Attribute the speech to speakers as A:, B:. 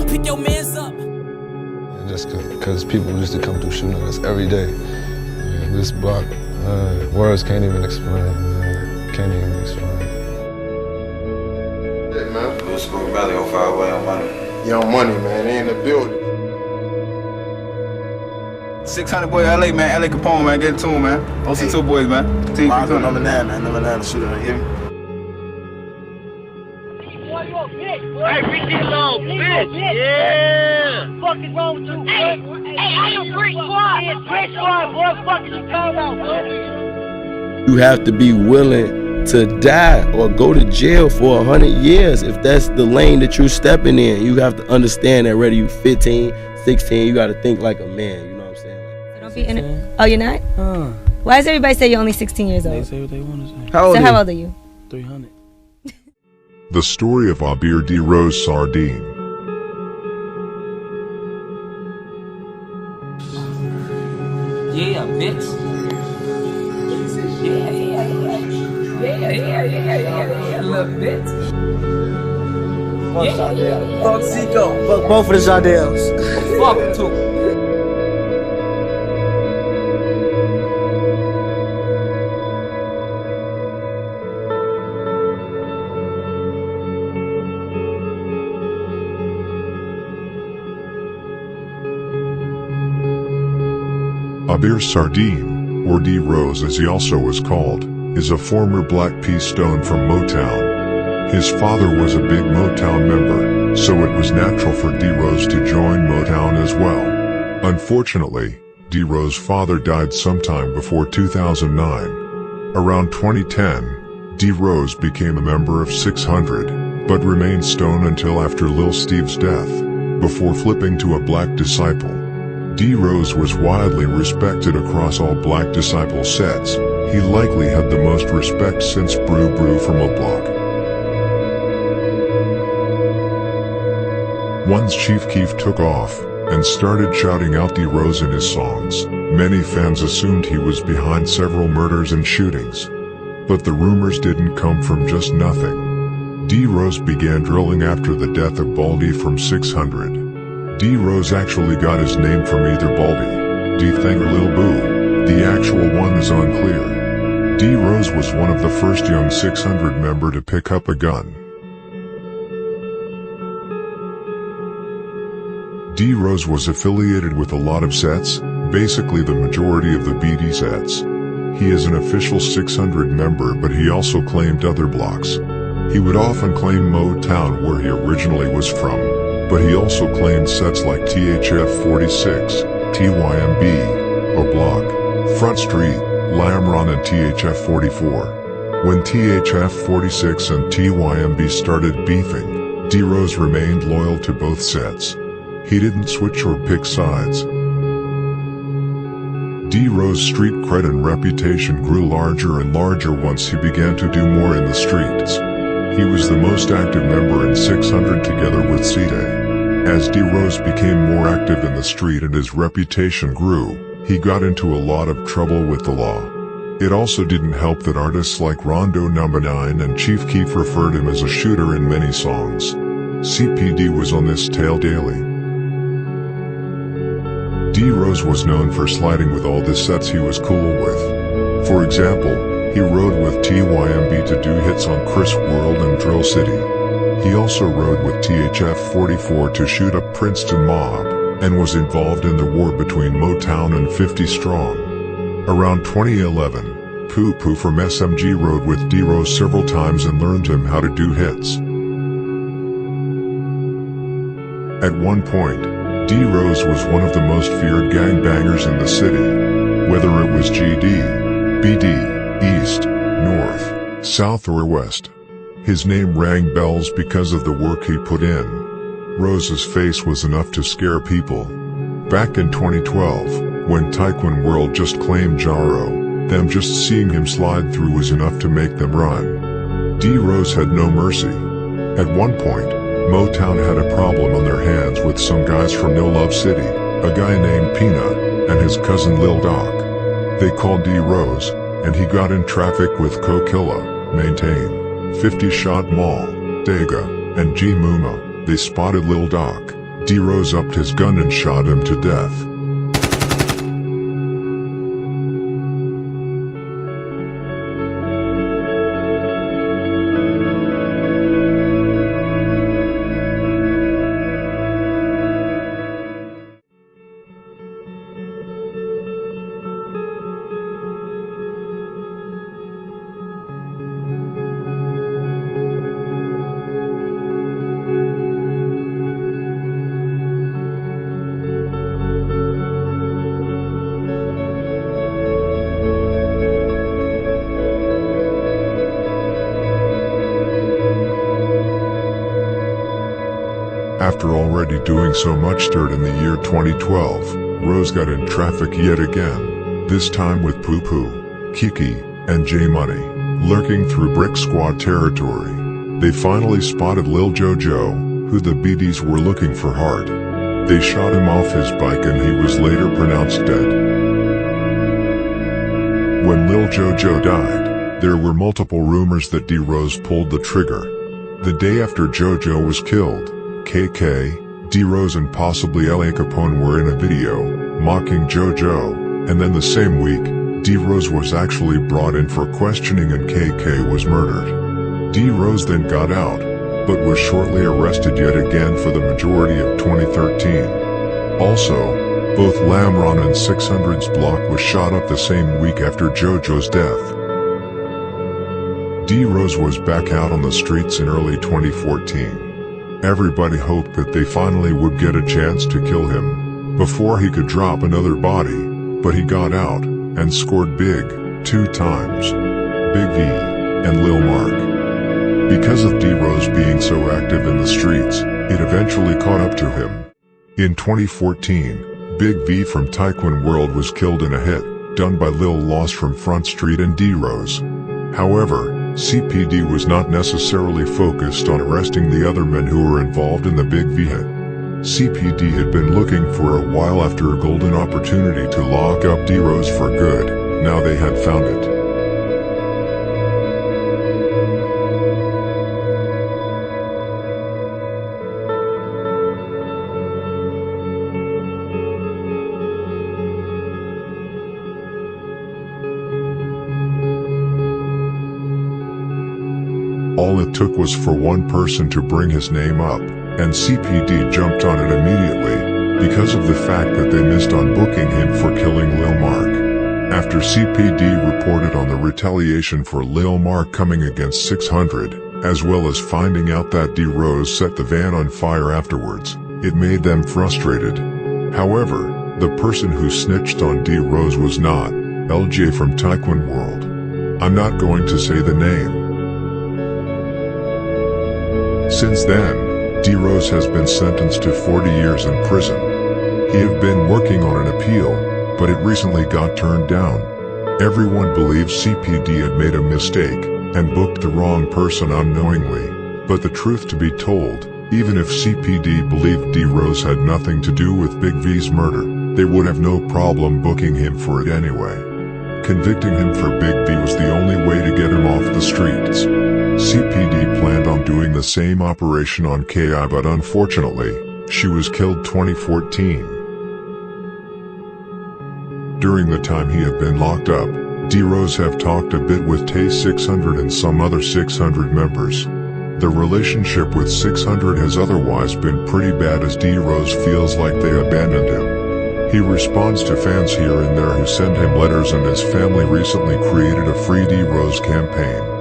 A: Pick your mans up.
B: Just because people used to come through shooting us every day. Yeah, this block, words can't even explain. Can't even explain.
C: Hey man, Blue School Valley on fire, Young Money. Young Money, man, they in the building.
D: 600 boy, LA, man. LA Capone, man. Get it to him, man. Those 2 boys, man.
C: Mine's on number 9, man. Number 9, the shooter, you hear me?
E: Hey, bitch, bitch. Yeah. What the fuck is wrong with you? Hey, I am Brick Squad. Brick Squad, boy. What the fuck is you talking about, boy?
F: You have to be willing to die or go to jail for 100 years if that's the lane that you're stepping in. You have to understand that whether you're 15, 16, you got to think like a man. You know what I'm saying?
G: Don't be in it. Oh, you're not? Why does everybody say you're only 16 years old?
H: They say what they want to say.
G: How old are you?
H: 300.
I: The story of Ahbir D. Rose Sardin.
A: Yeah, bitch. Yeah, little bitch.
J: Fuck Zico. Fuck both of the Jardels.
A: Fuck them too.
I: Ahbir Sardin, or D. Rose as he also was called, is a former Black P. Stone from Motown. His father was a big Motown member, so it was natural for D. Rose to join Motown as well. Unfortunately, D. Rose's father died sometime before 2009. Around 2010, D. Rose became a member of 600, but remained Stone until after Lil Steve's death, before flipping to a Black Disciple. D. Rose was widely respected across all Black Disciple sets. He likely had the most respect since Brew Brew from a block. Once Chief Keef took off and started shouting out D. Rose in his songs, many fans assumed he was behind several murders and shootings. But the rumors didn't come from just nothing. D. Rose began drilling after the death of Baldy from 600. D. Rose actually got his name from either Baldy, D-Thang or Lil Boo. The actual one is unclear. D. Rose was one of the first young 600 member to pick up a gun. D. Rose was affiliated with a lot of sets, basically the majority of the BD sets. He is an official 600 member, but he also claimed other blocks. He would often claim Motown where he originally was from, but he also claimed sets like THF 46, TYMB, O Block, Front Street, Lamron and THF 44. When THF 46 and TYMB started beefing, D. Rose remained loyal to both sets. He didn't switch or pick sides. D. Rose's street cred and reputation grew larger and larger once he began to do more in the streets. He was the most active member in 600 together with C-Day. As D. Rose became more active in the street and his reputation grew, he got into a lot of trouble with the law. It also didn't help that artists like Rondo No. 9 and Chief Keef referred him as a shooter in many songs. CPD was on this tail daily. D. Rose was known for sliding with all the sets he was cool with. For example, he rode with TYMB to do hits on Chris World and Drill City. He also rode with THF 44 to shoot up Princeton Mob, and was involved in the war between Motown and 50 Strong. Around 2011, Poo Poo from SMG rode with D. Rose several times and learned him how to do hits. At one point, D. Rose was one of the most feared gangbangers in the city. Whether it was GD, BD, East, North, South or West, his name rang bells because of the work he put in. Rose's face was enough to scare people. Back in 2012, when Taekwon World just claimed Jaro, them just seeing him slide through was enough to make them run. D. Rose had no mercy. At one point, Motown had a problem on their hands with some guys from No Love City, a guy named Peanut, and his cousin Lil Doc. They called D. Rose, and he got in traffic with Kokilla, Maintain, 50 Shot Mall, Dega, and G Muma. they spotted Lil Doc. D-Rose upped his gun and shot him to death. After already doing so much dirt in the year 2012, Rose got in traffic yet again, this time with Poo Poo, Kiki, and J Money, lurking through Brick Squad territory. They finally spotted Lil Jojo, who the BDs were looking for hard. They shot him off his bike and he was later pronounced dead. When Lil Jojo died, there were multiple rumors that D-Rose pulled the trigger. The day after Jojo was killed, KK, D-Rose and possibly L.A. Capone were in a video, mocking JoJo, and then the same week, D-Rose was actually brought in for questioning and KK was murdered. D-Rose then got out, but was shortly arrested yet again for the majority of 2013. Also, both Lamron and 600's block was shot up the same week after JoJo's death. D-Rose was back out on the streets in early 2014. Everybody hoped that they finally would get a chance to kill him before he could drop another body, but he got out and scored big 2 times. Big V and Lil Mark. Because of D-Rose being so active in the streets, it eventually caught up to him. In 2014, Big V from Taekwon World was killed in a hit done by Lil Loss from Front Street and D-Rose. However, CPD was not necessarily focused on arresting the other men who were involved in the Big V hit. CPD had been looking for a while after a golden opportunity to lock up D-Rose for good. Now they had found it. All it took was for one person to bring his name up, and CPD jumped on it immediately, because of the fact that they missed on booking him for killing Lil Mark. After CPD reported on the retaliation for Lil Mark coming against 600, as well as finding out that D-Rose set the van on fire afterwards, it made them frustrated. However, the person who snitched on D-Rose was not LJ from Taekwon World. I'm not going to say the name. Since then, D-Rose has been sentenced to 40 years in prison. He had been working on an appeal, but it recently got turned down. Everyone believes CPD had made a mistake and booked the wrong person unknowingly, but the truth to be told, even if CPD believed D-Rose had nothing to do with Big V's murder, they would have no problem booking him for it anyway. Convicting him for Big V was the only way to get him off the streets. CPD planned on doing the same operation on KI, but unfortunately, she was killed 2014. During the time he had been locked up, D-Rose have talked a bit with Tay 600 and some other 600 members. The relationship with 600 has otherwise been pretty bad, as D-Rose feels like they abandoned him. He responds to fans here and there who send him letters, and his family recently created a Free D-Rose campaign.